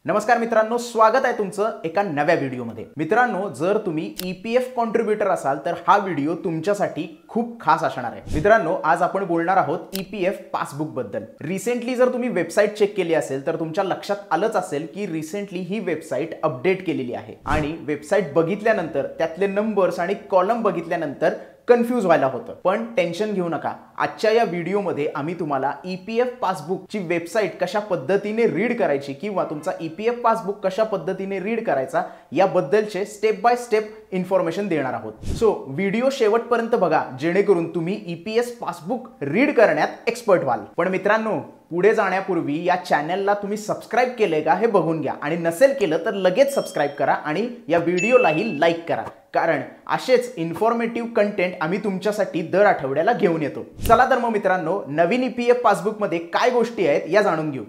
नमस्कार मित्रांनो, स्वागत आहे तुमचं एका नव्या व्हिडिओमध्ये। मित्रांनो, जर तुम्ही ईपीएफ कॉन्ट्रीब्युटर असाल तर हा व्हिडिओ तुमच्यासाठी खूप खास असणार आहे। मित्रांनो, आज आपण बोलणार आहोत ईपीएफ पासबुक बद्दल। रिसेंटली जर तुम्ही वेबसाईट चेक केली असेल तर तुमच्या लक्षात आलंच असेल की रिसेंटली ही वेबसाईट अपडेट केलेली आहे आणि वेबसाईट बघितल्यानंतर त्यातले नंबर्स आणि कॉलम बघितल्यानंतर कन्फ्यूज व्हायला होतं। पण टेन्शन घेऊ नका, आजच्या या व्हिडिओमध्ये आम्ही तुम्हाला ईपीएफ पासबुकची वेबसाईट कशा पद्धतीने रीड करायची किंवा तुमचा ईपीएफ पासबुक कशा पद्धतीने रीड करायचा याबद्दलचे स्टेप बाय स्टेप इन्फॉर्मेशन देणार आहोत। सो व्हिडिओ शेवटपर्यंत बघा जेणेकरून तुम्ही ईपीएफ पासबुक रीड करण्यात एक्सपर्ट व्हाल। पण मित्रांनो, पुढे जाण्यापूर्वी या चॅनलला तुम्ही सबस्क्राइब केले का हे बघून घ्या आणि नसेल केलं तर लगेच सबस्क्राइब करा आणि या व्हिडिओलाही लाईक करा, कारण असेच इन्फॉर्मेटिव्ह कंटेंट आम्ही तुमच्यासाठी दर आठवड्याला घेऊन येतो। चला तर मग मित्रांनो, नवीन ईपीएफ पासबुक मध्ये काय गोष्टी आहेत या जाणून घेऊ।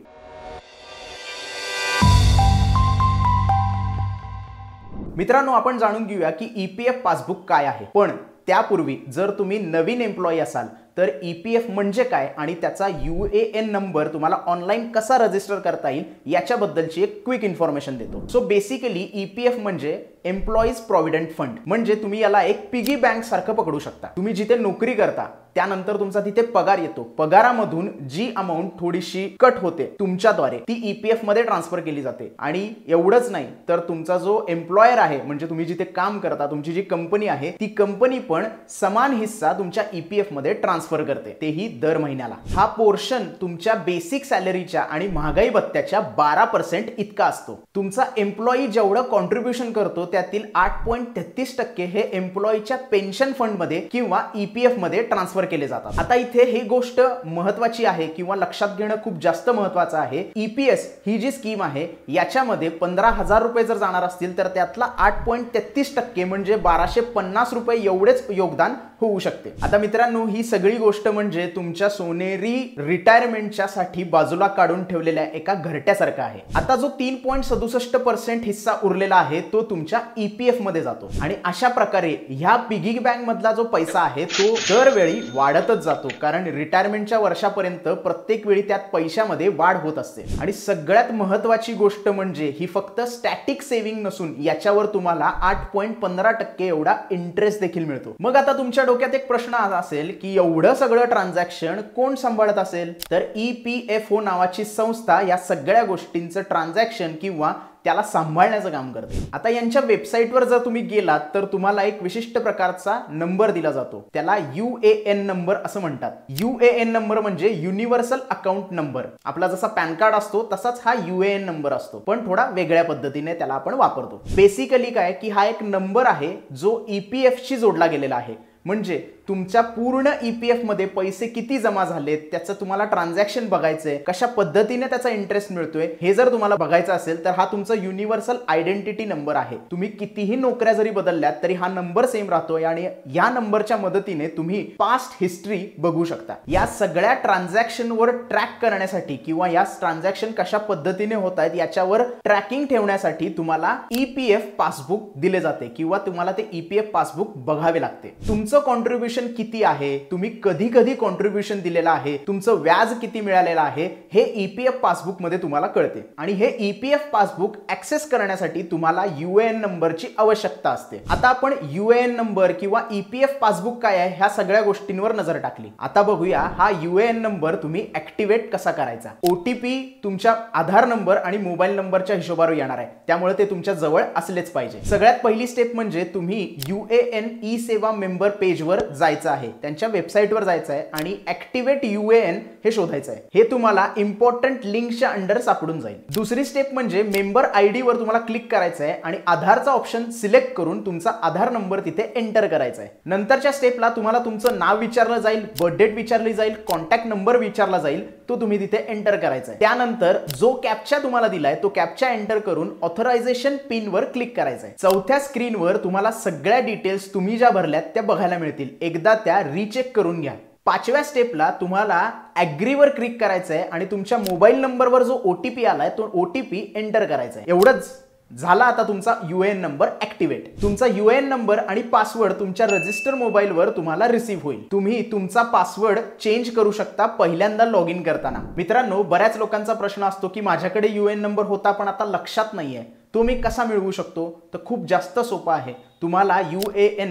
मित्रांनो, आपण जाणून घेऊया की ईपीएफ पासबुक काय आहे। पण त्यापूर्वी जर तुम्ही नवीन एम्प्लॉई असाल तर ईपीएफ म्हणजे काय आणि त्याचा यूएएन नंबर तुम्हाला ऑनलाइन कसा रजिस्टर करता येईल याच्याबद्दलची एक क्विक इन्फॉर्मेशन देतो। सो बेसिकली ईपीएफ म्हणजे एम्प्लॉईज प्रॉव्हिडंट फंड, म्हणजे तुम्ही याला एक पिगी बँक सारखं पकडू शकता। तुम्ही जिथे नोकरी करता त्यानंतर तुमचा तिथे पगार येतो, पगारामधून जी अमाउंट थोडीशी कट होते तुमच्याद्वारे ती ईपीएफ मध्ये ट्रान्सफर केली जाते। आणि एवढंच नाही तर तुमचा जो एम्प्लॉयर आहे, म्हणजे तुम्ही जिथे काम करता, तुमची जी कंपनी आहे ती कंपनी पण समान हिस्सा तुमच्या ईपीएफ मध्ये ट्रान्सफर करते, तेही दर महिन्याला। हा पोर्शन तुमच्या बेसिक सॅलरीच्या आणि महागाई भत्त्याच्या 12% इतका असतो। तुमचा एम्प्लॉई जेवढं कॉन्ट्रीब्युशन करतो त्यातील 8.33% हे एम्प्लॉईच्या पेन्शन फंड मध्ये किंवा ईपीएफ मध्ये ट्रान्सफर केले जातात। आता इथे ही गोष्ट महत्त्वाची आहे किंवा लक्षात घेणं खूप जास्त महत्त्वाचं आहे। ईपीएस ही जी स्कीम आहे याच्यामध्ये 15,000 रुपये जर जाणार असतील तर त्यातला 8.33% म्हणजे 1250 रुपये एवढेच योगदान होऊ शकते। आता मित्रांनो, ही सगळी गोष्ट म्हणजे तुमच्या सोनेरी रिटायरमेंटच्या साठी बाजूला काढून ठेवलेल्या एका घरट्यासारखं आहे। आता जो 3.67% हिस्सा उरलेला आहे तो तुमच्या ईपीएफ मध्ये जातो आणि अशा प्रकारे ह्या पिगी बँक मधला जो पैसा आहे तो दरवेळी वाढतच जातो, कारण रिटायरमेंटच्या वर्षापर्यंत प्रत्येक वेळी त्यात पैशामध्ये वाढ होत असते। आणि सगळ्यात महत्त्वाची गोष्ट म्हणजे ही फक्त स्टॅटिक सेव्हिंग नसून याच्यावर तुम्हाला 8.15% एवढा इंटरेस्ट देखील मिळतो। मग आता तुमच्या डोक्यात एक प्रश्न असेल की एवढं सगळं ट्रान्झॅक्शन कोण सांभाळत असेल? तर ईपीएफओ नावाची संस्था या सगळ्या गोष्टींचं ट्रान्झॅक्शन किंवा त्याला सांभाळण्याचं काम करते। आता यांच्या वेबसाईटवर जर तुम्ही गेलात तर तुम्हाला एक विशिष्ट प्रकारचा नंबर दिला जातो, त्याला यूएएन नंबर असं म्हणतात। यूएएन नंबर म्हणजे युनिव्हर्सल अकाउंट नंबर। आपला जसा पॅन कार्ड असतो तसाच हा यूएएन नंबर असतो, पण थोडा वेगळ्या पद्धतीने त्याला आपण वापरतो। बेसिकली काय की हा एक नंबर आहे जो ईपीएफ शी जोडला गेलेला आहे, म्हणजे तुमच्या पूर्ण ईपीएफ मध्ये पैसे किती जमा झालेत त्याचं तुम्हाला ट्रान्झॅक्शन बघायचंय, कशा पद्धतीने त्याचा इंटरेस्ट मिळतोय हे जर तुम्हाला बघायचं असेल तर हा तुमचा युनिव्हर्सल आयडेंटिटी नंबर आहे। तुम्ही कितीही नोकऱ्या जरी बदलल्यात तरी हा नंबर सेम राहतोय आणि या नंबरच्या मदतीने तुम्ही पास्ट हिस्ट्री बघू शकता। या सगळ्या ट्रान्झॅक्शनवर ट्रॅक करण्यासाठी किंवा या ट्रान्झॅक्शन कशा पद्धतीने होत आहेत याच्यावर ट्रॅकिंग ठेवण्यासाठी तुम्हाला ईपीएफ पासबुक दिले जाते किंवा तुम्हाला ते ईपीएफ पासबुक बघावे लागते। तुमचं कॉन्ट्रीब्युशन किती आहे, तुम्ही कधी कधी कॉन्ट्रीब्युशन दिलेला आहे, तुमचं व्याज किती मिळालेलं आहे हे ईपीएफ पासबुक मध्ये तुम्हाला कळते। आणि हे ईपीएफ पासबुक ऍक्सेस करण्यासाठी तुम्हाला यूएएन नंबरची आवश्यकता असते। आता आपण यूएएन नंबर किंवा ईपीएफ पासबुक काय आहे ह्या सगळ्या गोष्टींवर नजर टाकली। आता बघूया हा यूएएन नंबर तुम्ही ऍक्टिव्हेट कसा करायचा। ओटीपी तुमच्या आधार नंबर आणि मोबाईल नंबरच्या हिशोबावर येणार आहे, त्यामुळे ते तुमच्या जवळ असलेच पाहिजे। सगळ्यात पहिली स्टेप म्हणजे तुम्ही यूएएन ई सेवा मेंबर पेजवर जायचं आहे, त्यांच्या वेबसाईटवर जायचं आहे आणि ऍक्टिव्हेट यूएएन हे शोधायचं आहे। हे तुम्हाला इम्पॉर्टंट लिंकच्या अंडर सापडून जाईल। दुसरी स्टेप म्हणजे मेंबर आयडी वर तुम्हाला क्लिक करायचं आहे आणि आधारचा ऑप्शन सिलेक्ट करून तुमचा आधार नंबर तिथे एंटर करायचा आहे। नंतरच्या स्टेपला तुम्हाला तुमचं नाव विचारलं जाईल, बर्थ डेट विचारली जाईल, कॉन्टॅक्ट नंबर विचारला जाईल, तो तुम्ही तिथे एंटर करायचा आहे। त्यानंतर जो कॅप्चा तुम्हाला दिलाय तो कॅप्चा एंटर करून ऑथरायझेशन पिन वर क्लिक करायचं आहे। चौथ्या स्क्रीनवर तुम्हाला सगळ्या डिटेल्स तुम्ही ज्या भरल्यात त्या बघायला मिळतील, एकदा त्या रीचेक करून घ्या। पाचव्या स्टेपला तुम्हाला ॲग्रीवर क्लिक करायचं आहे आणि तुमच्या मोबाईल नंबरवर जो ओटीपी आलाय तो ओटीपी एंटर करायचा आहे। एवढंच झाला आता तुमचा UAN नंबर ऍक्टिव्हेट. तुमचा UAN नंबर आणि पासवर्ड तुमच्या रजिस्टर मोबाईलवर तुम्हाला रिसीव्ह होईल. तुम्ही तुमचा पासवर्ड चेंज करू शकता पहिल्यांदा लॉग इन करताना. मित्रांनो, बऱ्याच लोकांचा प्रश्न असतो की माझ्याकडे UAN नंबर होता पण आता लक्षात नाहीये, तो मी कसा मिळवू शकतो? तर खूप जास्त सोपा आहे. तुम्हाला UAN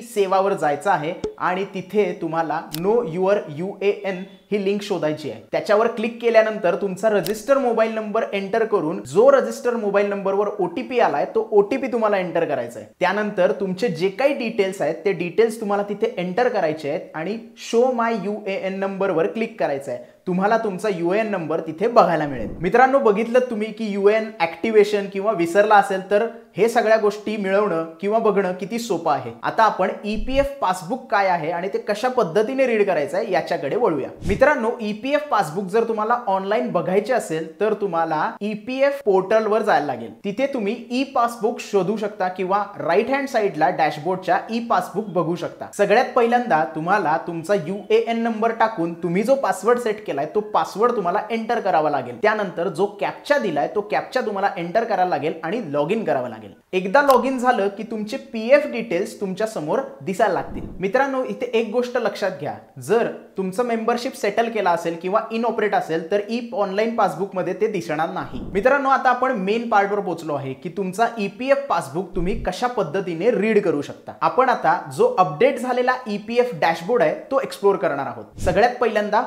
सेवावर जायचं आहे आणि तिथे तुम्हाला नो युअर UAN ही लिंक शोधायची आहे. त्याच्यावर क्लिक केल्यानंतर तुमचा रजिस्टर मोबाईल नंबर एंटर करून जो रजिस्टर मोबाईल नंबरवर OTP आलाय तो OTP तुम्हाला एंटर करायचा आहे. त्यानंतर तुमचे जे काही डिटेल्स आहेत ते डिटेल्स तुम्हाला तिथे एंटर करायचे आहेत आणि शो माय UAN नंबरवर क्लिक करायचं आहे. तुम्हाला तुमचा UAN नंबर तिथे बघायला मिळेल. मित्रांनो, बघितलं तुम्ही की UAN ऍक्टिव्हेशन किंवा विसरला असेल तर हे सगळ्या गोष्टी मिळवणं किंवा बघणं किती सोपं आहे. आता आपण EPF पासबुक काय आहे आणि ते कशा पद्धतीने रीड करायचं आहे याच्याकडे वळूया. मित्रांनो, EPF पासबुक जर तुम्हाला ऑनलाईन बघायचे असेल तर तुम्हाला EPF पोर्टलवर जायला लागेल. तिथे तुम्ही ई पासबुक शोधू शकता किंवा राईट हँड साईडला डॅशबोर्डच्या ई पासबुक बघू शकता. सगळ्यात पहिल्यांदा तुम्हाला तुमचा UAN नंबर टाकून तुम्ही जो पासवर्ड सेट केलाय तो पासवर्ड तुम्हाला एंटर करावा लागेल. त्यानंतर जो कॅप्चा दिलाय तो कॅप्चा तुम्हाला एंटर करायला लागेल आणि लॉग इन करावं लागेल. एकदा लॉग इन झालं की तुमचे PF डिटेल्स तुमच्या समोर दिसायला लागतील. मित्रांनो, इथे एक गोष्ट लक्षात घ्या, जर तुमचं मेंबरशिप सेटल केला असेल किंवा इनऑपरेट असेल तर ऑनलाईन पासबुक मध्ये ते दिसणार नाही. मित्रांनो, आता आपण मेन पार्टवर पोहोचलो आहे की तुमचा EPF पासबुक तुम्ही कशा पद्धतीने रीड करू शकता. आपण आता जो अपडेट झालेला EPF डॅशबोर्ड आहे तो एक्सप्लोर करणार आहोत. सगळ्यात पहिल्यांदा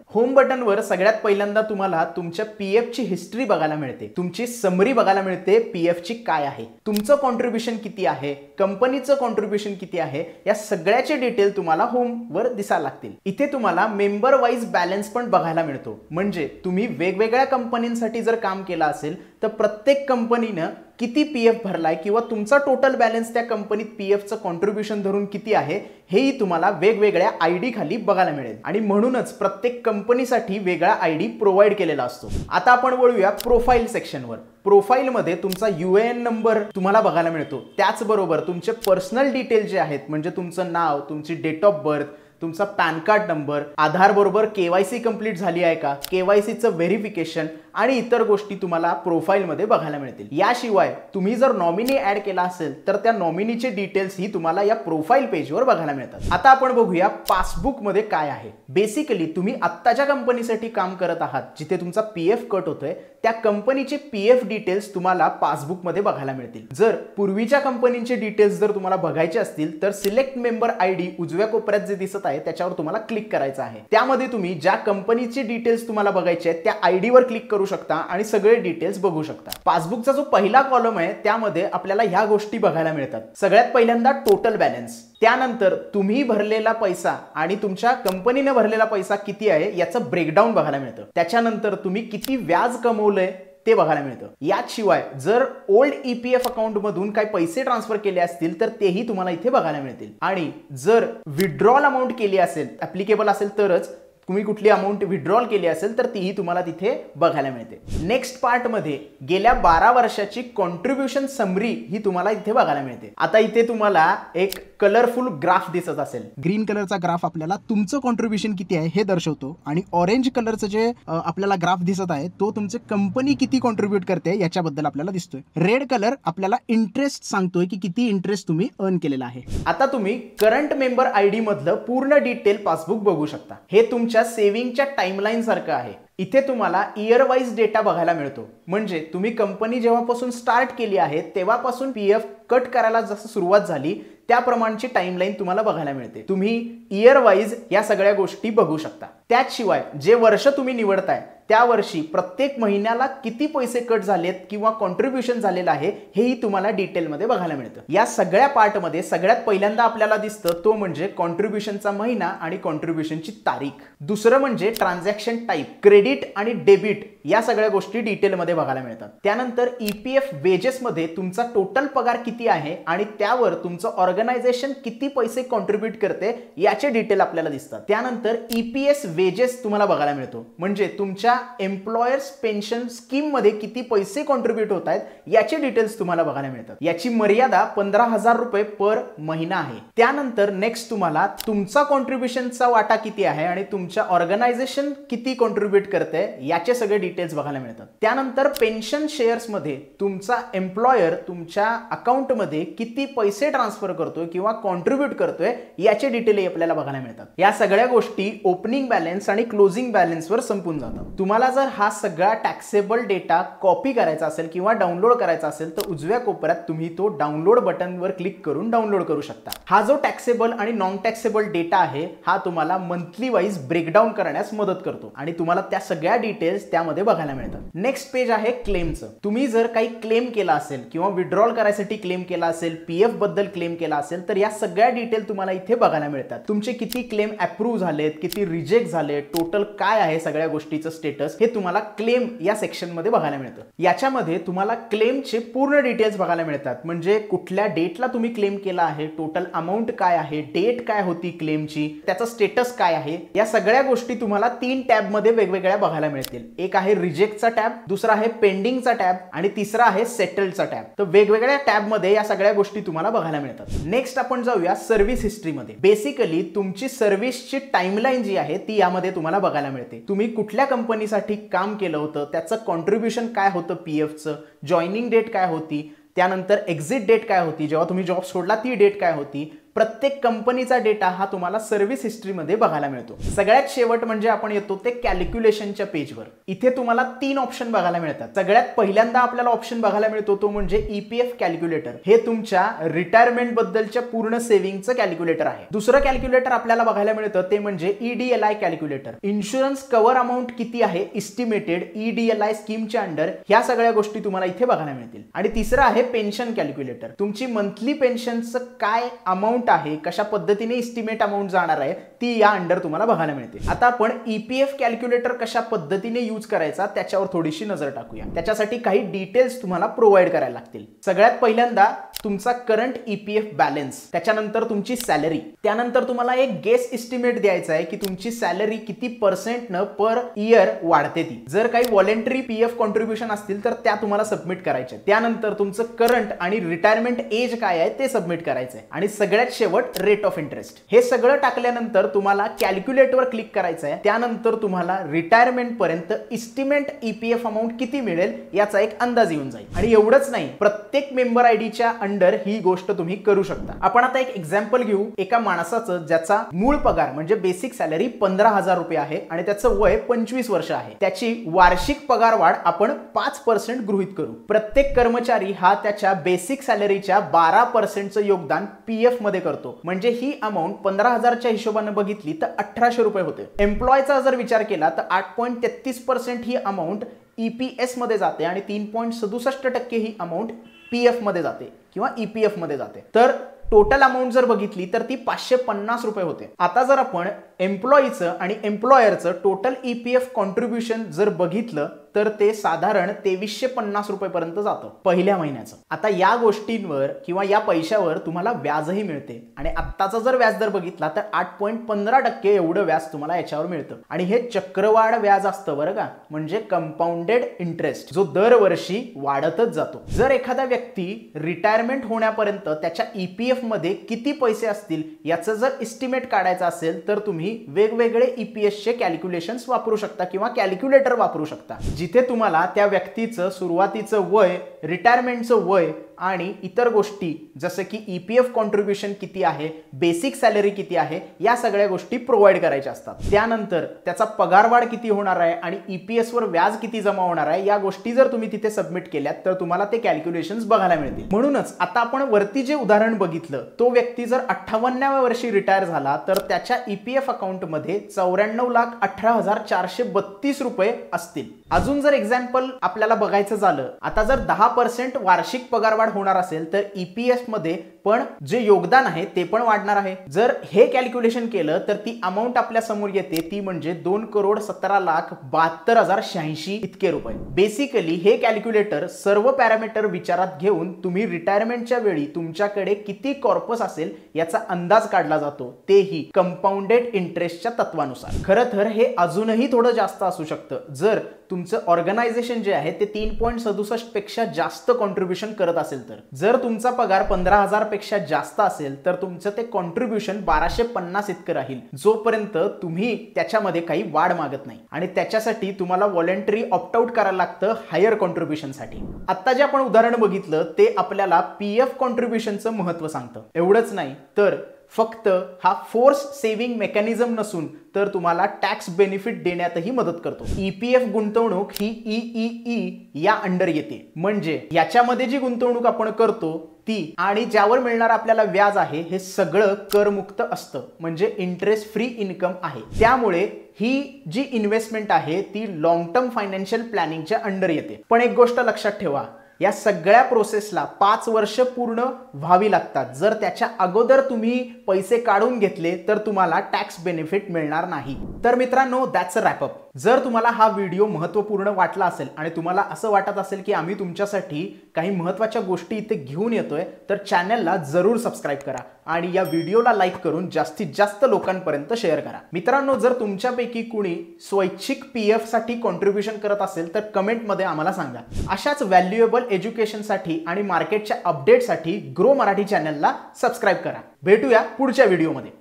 होम बटनवर सगळ्यात पहिल्यांदा तुम्हाला तुमच्या PF ची हिस्ट्री बघायला मिळते, तुमची समरी बघायला मिळते, PF ची काय आहे, तुमचं कॉन्ट्रीब्युशन किती आहे, कंपनीचं कॉन्ट्रीब्युशन किती आहे, या सगळ्याचे डिटेल तुम्हाला होम वर दिसायला लागतील. इथे तुम्हाला मेंबर वाईज बॅलन्स पण बघायला मिळतो. म्हणजे तुम्ही वेगवेगळ्या कंपनींसाठी जर काम केलं असेल तर प्रत्येक कंपनीनं किती PF भरलाय किंवा तुमचा टोटल बॅलन्स त्या कंपनीत PFचं कॉन्ट्रीब्युशन धरून किती आहे हेही तुम्हाला वेगवेगळ्या ID खाली बघायला मिळेल. आणि म्हणूनच प्रत्येक कंपनीसाठी वेगळा ID प्रोव्हाइड केलेला असतो. आता आपण वळूया प्रोफाईल सेक्शनवर. प्रोफाईलमध्ये तुमचा UAN नंबर तुम्हाला बघायला मिळतो. त्याचबरोबर तुमचे पर्सनल डिटेल जे आहेत म्हणजे तुमचं नाव, तुमची डेट ऑफ बर्थ, तुमचा पॅन कार्ड नंबर, आधार बरोबर KYC कंप्लीट झाली आहे का, KYCचं व्हेरिफिकेशन आणि इतर गोष्टी तुम्हाला प्रोफाईलमध्ये बघायला मिळतील. याशिवाय तुम्ही जर नॉमिनी ऍड केला असेल तर त्या नॉमिनीचे डिटेल्स ही तुम्हाला या प्रोफाईल पेजवर बघायला मिळतात. आता आपण बघूया पासबुक मध्ये काय आहे. बेसिकली तुम्ही आत्ताच्या कंपनीसाठी काम करत आहात जिथे तुमचा PF कट होतोय त्या कंपनीचे PF डिटेल्स तुम्हाला पासबुक मध्ये बघायला मिळतील. जर पूर्वीच्या कंपनीचे डिटेल्स जर तुम्हाला बघायचे असतील तर सिलेक्ट मेंबर ID उजव्या कोपऱ्यात जे दिसत आहे त्याच्यावर तुम्हाला क्लिक करायचं आहे. त्यामध्ये तुम्ही ज्या कंपनीचे डिटेल्स तुम्हाला बघायचे आहेत त्या ID वर क्लिक करू शकता आणि सगळे डिटेल्स बघू शकता. पासबुकचा जो पहिला कॉलम आहे त्यामध्ये आपल्याला ह्या गोष्टी बघायला मिळतात. सगळ्यात पहिल्यांदा टोटल बॅलन्स, त्यानंतर तुम्ही भरलेला पैसा आणि तुमच्या कंपनीने भरलेला पैसा किती आहे याचं ब्रेकडाऊन बघायला मिळतं. त्याच्यानंतर तुम्ही किती व्याज कमवलंय ते बघायला मिळतं. याशिवाय जर ओल्ड EPF अकाउंट मधून काही पैसे ट्रान्सफर केले असतील तर तेही तुम्हाला इथे बघायला मिळतील. आणि जर विड्रॉल अमाऊंट केली असेल, ऍप्लिकेबल असेल तरच तुम्ही कुठली अमाऊंट विड्रॉल केली असेल तर तीही तुम्हाला तिथे बघायला मिळते. नेक्स्ट पार्ट मध्ये गेल्या 12 वर्षाची कॉन्ट्रीब्युशन समरी ही तुम्हाला इथे बघायला मिळते. आता इथे तुम्हाला एक कलरफुल ग्राफ दिसत असेल. ग्रीन कलरचा ग्राफ आपल्याला तुमचं कॉन्ट्रीब्युशन किती आहे हे दर्शवतो आणि ऑरेंज कलरचं जे आपल्याला ग्राफ दिसत आहे तो तुमची कंपनी किती कॉन्ट्रीब्यूट करते याच्याबद्दल आपल्याला दिसतोय. रेड कलर आपल्याला इंटरेस्ट सांगतोय की किती इंटरेस्ट तुम्ही अर्न केलेला आहे. आता तुम्ही करंट मेंबर ID मधलं पूर्ण डिटेल पासबुक बघू शकता. हे तुमच्या सेव्हिंगच्या टाइमलाईन सारखं आहे. इथे तुम्हाला इयर वाईज डेटा बघायला मिळतो. म्हणजे तुम्ही कंपनी जेव्हापासून स्टार्ट केली आहे तेव्हापासून PF कट करायला जसं सुरुवात झाली त्याप्रमाणची टाइमलाईन तुम्हाला बघायला मिळते. तुम्ही इयर वाईज या सगळ्या गोष्टी बघू शकता. त्याचशिवाय जे वर्ष तुम्ही निवडताय त्या वर्षी प्रत्येक महिन्याला किती पैसे कट झालेत किंवा कॉन्ट्रीब्युशन झालेलं आहे हेही तुम्हाला डिटेलमध्ये बघायला मिळतं. या सगळ्या पार्टमध्ये सगळ्यात पहिल्यांदा आपल्याला दिसतं तो म्हणजे कॉन्ट्रीब्युशनचा महिना आणि कॉन्ट्रीब्युशनची तारीख. दुसरं म्हणजे ट्रान्झॅक्शन टाईप, क्रेडिट आणि डेबिट या सगळ्या गोष्टी डिटेलमध्ये बघायला मिळतात. त्यानंतर EPF वेजेस मध्ये तुमचा टोटल पगार किती आहे आणि त्यावर तुमचं ऑर्गनायझेशन किती पैसे कॉन्ट्रीब्यूट करते याचे डिटेल आपल्याला दिसतात. त्यानंतर EPS वेजेस तुम्हाला बघायला मिळतो, म्हणजे तुमच्या एम्प्लॉयर्स पेन्शन स्कीम मध्ये किती पैसे कॉन्ट्रीब्यूट होत आहेत याचे डिटेल्स तुम्हाला बघायला मिळतात. याची मर्यादा 15,000 रुपये पर महिना आहे. त्यानंतर नेक्स्ट तुम्हाला तुमचा कॉन्ट्रीब्युशनचा वाटा किती आहे आणि तुमच्या ऑर्गनायझेशन किती कॉन्ट्रीब्यूट करते याचे सगळे डिटेल्स बघायला मिळतात. त्यानंतर पेन्शन शेअर्स मध्ये तुमचा एम्प्लॉयर तुमच्या अकाउंट मध्ये किती पैसे ट्रान्सफर करतोय किंवा कॉन्ट्रीब्यूट करतोय याचे डिटेल आपल्याला बघायला मिळतात. या सगळ्या गोष्टी ओपनिंग बॅलन्स आणि क्लोजिंग बॅलन्स वर संपून जातात. तुम्हाला जर हा सगळा टॅक्सेबल डेटा कॉपी करायचा असेल किंवा डाउनलोड करायचा असेल तर उजव्या कोपऱ्यात तुम्ही तो डाउनलोड बटन वर क्लिक करून डाउनलोड करू शकता. हा जो टॅक्सेबल आणि नॉन टॅक्सेबल डेटा आहे हा तुम्हाला मंथली वाईज ब्रेकडाऊन करण्यास मदत करतो आणि तुम्हाला त्या सगळ्या डिटेल्स त्यामध्ये बघायला मिळतात. नेक्स्ट पेज आहे क्लेमचं. तुम्ही जर काही क्लेम केला असेल किंवा विड्रॉल करायसाठी क्लेम केला असेल, PF बद्दल क्लेम केला असेल तर या सगळ्या डिटेल तुम्हाला इथे बघायला मिळतात. तुमचे किती क्लेम अप्रूव्ह झालेत, किती रिजेक्ट झाले, टोटल काय आहे सगळ्या गोष्टीचं स्टेटस हे तुम्हाला क्लेम या सेक्शन मध्ये बघायला मिळतं. याच्यामध्ये तुम्हाला क्लेमचे पूर्ण डिटेल्स बघायला मिळतात, म्हणजे कुठल्या डेटला तुम्ही क्लेम केला आहे, टोटल अमाऊंट काय आहे, डेट काय होती क्लेमची, त्याचा स्टेटस काय आहे, या सगळ्या गोष्टी तुम्हाला 3 टॅब मध्ये वेगवेगळ्या बघायला मिळतील. एक आहे रिजेक्टचा टॅब, दुसरा आहे पेंडिंगचा टॅब आणि तिसरा आहे सेटल्डचा टॅब. तर वेगवेगळ्या टॅब मध्ये या सगळ्या गोष्टी तुम्हाला बघायला मिळतात. नेक्स्ट आपण जाऊया सर्व्हिस हिस्ट्री मध्ये. बेसिकली तुमची सर्व्हिसची टाइमलाईन जी आहे ती यामध्ये तुम्हाला बघायला मिळते. तुम्ही कुठल्या कंपनीसाठी काम केलं होतं, त्याचं कॉन्ट्रीब्युशन काय होतं, PFचं जॉईनिंग डेट काय होती, त्यानंतर एक्झिट डेट काय होती, जेव्हा तुम्ही जॉब सोडला ती डेट काय होती, प्रत्येक कंपनीचा डेटा हा तुम्हाला सर्व्हिस हिस्ट्रीमध्ये बघायला मिळतो. सगळ्यात शेवट म्हणजे आपण येतो ते कॅल्क्युलेशनच्या पेजवर. इथे तुम्हाला 3 ऑप्शन बघायला मिळतात. सगळ्यात पहिल्यांदा आपल्याला ऑप्शन बघायला मिळतो तो म्हणजे EPF कॅल्क्युलेटर. हे तुमच्या रिटायरमेंट बद्दलच्या पूर्ण सेव्हिंगचं कॅल्क्युलेटर आहे. दुसरं कॅल्क्युलेटर आपल्याला बघायला मिळतं ते म्हणजे EDLI calculator. Insurance cover amount किती आहे इस्टिमेटेड EDLI स्कीमच्या अंडर, ह्या सगळ्या गोष्टी तुम्हाला इथे बघायला मिळतील. आणि तिसरं आहे पेन्शन कॅल्क्युलेटर. तुमची मंथली पेन्शनचं काय अमाऊंट आहे, कशा पद्धतीने इस्टिमेट अमाऊंट जाणार आहे ती या अंडर तुम्हाला बघायला मिळते. आता आपण EPF कॅल्क्युलेटर कशा पद्धतीने यूज करायचा त्याच्यावर थोडीशी नजर टाकूया. त्याच्यासाठी काही डिटेल्स तुम्हाला प्रोव्हाइड करायला लागतील. सगळ्यात पहिल्यांदा तुमचा करंट EPF बॅलन्स, त्याच्यानंतर तुमची सॅलरी, त्यानंतर तुम्हाला एक गेस एस्टिमेट द्यायचा आहे की तुमची सॅलरी किती % पर इयर वाढते ती. जर काही व्हॉलेंटरी PF कॉन्ट्रीब्युशन असतील तर त्या तुम्हाला सबमिट करायचे. त्यानंतर तुमचं करंट आणि रिटायरमेंट एज काय आहे ते सबमिट करायचंय आणि सगळ्यात शेवट रेट ऑफ इंटरेस्ट. हे सगळं टाकल्यानंतर तुम्हाला कॅल्क्युलेटवर क्लिक करायचं आहे. त्यानंतर तुम्हाला रिटायरमेंट पर्यंत इस्टिमेट EPF अमाऊंट किती मिळेल याचा एक अंदाज येऊन जाईल. आणि एवढंच नाही, प्रत्येक मेंबर आयडीच्या अंडर ही गोष्ट तुम्ही करू शकता. आपण आता एक एक्झाम्पल घेऊ एका माणसाचं ज्याचा मूळ पगार म्हणजे बेसिक सॅलरी 15,000 रुपये आहे आणि त्याचं वय 25 वर्ष आहे. त्याची वार्षिक पगार वाढ आपण 5% गृहीत करू. प्रत्येक कर्मचारी हा त्याच्या बेसिक सॅलरीच्या 12% योगदान PF मध्ये करतो. म्हणजे ही अमाऊंट 15,000च्या हिशोबाने बघितली तर 1800 रुपये होते. एम्प्लॉयचा जर विचार केला तर 8.33% ही अमाऊंट EPS मध्ये जाते आणि 3.67% ही अमाऊंट PF मध्ये जाते किंवा EPF मध्ये जाते. तर टोटल अमाऊंट जर बघितली तर ती 550 रुपये होते. आता जर आपण एम्प्लॉईचं आणि एम्प्लॉयरचं टोटल EPF कॉन्ट्रीब्युशन जर बघितलं तर ते साधारण 2350 रुपयेपर्यंत जातं पहिल्या महिन्याचं. आता या गोष्टींवर किंवा या पैशावर तुम्हाला व्याजही मिळते आणि आत्ताचा जर व्याज दर बघितला तर 8.15% एवढं व्याज तुम्हाला याच्यावर मिळतं. आणि हे चक्रवाढ व्याज असतं बरं का, म्हणजे कंपाऊंडेड इंटरेस्ट जो दरवर्षी वाढतच जातो. जर एखादा व्यक्ती रिटायरमेंट होण्यापर्यंत त्याच्या EPF मध्ये किती पैसे असतील याचं जर एस्टिमेट काढायचं असेल तर तुम्ही वेगवेगळे EPS चे कॅल्क्युलेशन्स वापरू शकता किंवा कॅल्क्युलेटर वापरू शकता, जिथे तुम्हाला त्या व्यक्तीचं सुरुवातीचं वय, रिटायरमेंटचं वय आणि इतर गोष्टी जसं की EPF कॉन्ट्रीब्युशन किती आहे, बेसिक सॅलरी किती आहे, या सगळ्या गोष्टी प्रोव्हाइड करायच्या असतात. त्यानंतर त्याचा पगारवाढ किती होणार आहे आणि EPS वर व्याज किती जमा होणार आहे या गोष्टी जर तुम्ही तिथे सबमिट केल्यात तर तुम्हाला ते कॅल्क्युलेशन्स बघायला मिळतील. म्हणूनच आता आपण वरती जे उदाहरण बघितलं, तो व्यक्ती जर 58व्या वर्षी रिटायर झाला तर त्याच्या EPF अकाउंट मध्ये 94,18,432 रुपये असतील. अजून जर एक्झाम्पल आपल्याला बघायचं झालं, आता जर 10% वार्षिक पगारवाढ होणार असेल तर EPF मध्ये पण जे योगदान आहे ते पण वाढणार आहे. जर हे कॅल्क्युलेशन केलं तर ती अमाऊंट आपल्या समोर येते, ती म्हणजे 2,17,72,086 इतके रुपये. बेसिकली हे कॅल्क्युलेटर सर्व पॅरामीटर विचारात घेऊन तुम्ही रिटायरमेंटच्या वेळी तुमच्याकडे किती कॉर्पस असेल याचा अंदाज काढला जातो, तेही कंपाऊंडेड इंटरेस्टच्या तत्वानुसार. खरं तर हे अजूनही थोडं जास्त असू शकतं जर तुमचं ऑर्गनायझेशन जे आहे ते 3.67 पेक्षा जास्त कॉन्ट्रीब्युशन करत असेल तर. जर तुमचा पगार 15,000 पेक्षा जास्त असेल तर तुमचं ते कॉन्ट्रीब्युशन 1250 इतकं राहील, जोपर्यंत तुम्ही त्याच्यामध्ये काही वाढ मागत नाही. आणि त्याच्यासाठी तुम्हाला व्हॉलंटरी ऑप्ट आउट करायला लागतं हायर कॉन्ट्रीब्युशनसाठी. आता जे आपण उदाहरण बघितलं ते आपल्याला पीएफ कॉन्ट्रीब्युशनचं महत्त्व सांगतं. एवढंच नाही तर फक्त हा फोर्स सेव्हिंग मेकॅनिझम नसून तर तुम्हाला टॅक्स बेनिफिट देण्यातही मदत करतो. ईपीएफ गुंतवणूक ही ईईई या अंडर येते. म्हणजे याच्यामध्ये जी गुंतवणूक आपण करतो ती आणि ज्यावर मिळणार आपल्याला व्याज आहे हे सगळं करमुक्त असतं, म्हणजे इंटरेस्ट फ्री इन्कम आहे. त्यामुळे ही जी इन्व्हेस्टमेंट आहे ती लॉंग टर्म फायनान्शियल प्लॅनिंगच्या अंडर येते. पण एक गोष्ट लक्षात ठेवा, या सगळ्या प्रोसेसला 5 वर्ष पूर्ण व्हावी लागतात. जर त्याच्या अगोदर तुम्ही पैसे काढून घेतले तर तुम्हाला टॅक्स बेनिफिट मिळणार नाही. तर मित्रांनो, दॅट्स अ रॅपअप. जर तुम्हाला हा व्हिडिओ महत्त्वपूर्ण वाटला असेल आणि तुम्हाला असं वाटत असेल की आम्ही तुमच्यासाठी काही महत्त्वाच्या गोष्टी इथे घेऊन येतोय तर चॅनलला जरूर सबस्क्राईब करा आणि या व्हिडिओला लाईक करून जास्तीत जास्त लोकांपर्यंत शेअर करा. मित्रांनो, जर तुमच्यापैकी कुणी स्वैच्छिक पीएफ साठी कॉन्ट्रीब्युशन करत असेल तर कमेंटमध्ये आम्हाला सांगा. अशाच व्हॅल्युएबल एज्युकेशनसाठी आणि मार्केटच्या अपडेटसाठी ग्रो मराठी चॅनलला सबस्क्राईब करा. भेटूया पुढच्या व्हिडिओमध्ये.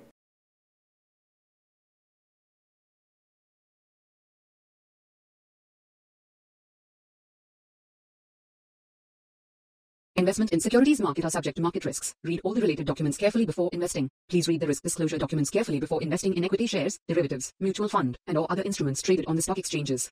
Investment in securities market are subject to market risks. Read all the related documents carefully before investing. Please read the risk disclosure documents carefully before investing in equity shares, derivatives, mutual fund, and or other instruments traded on the stock exchanges.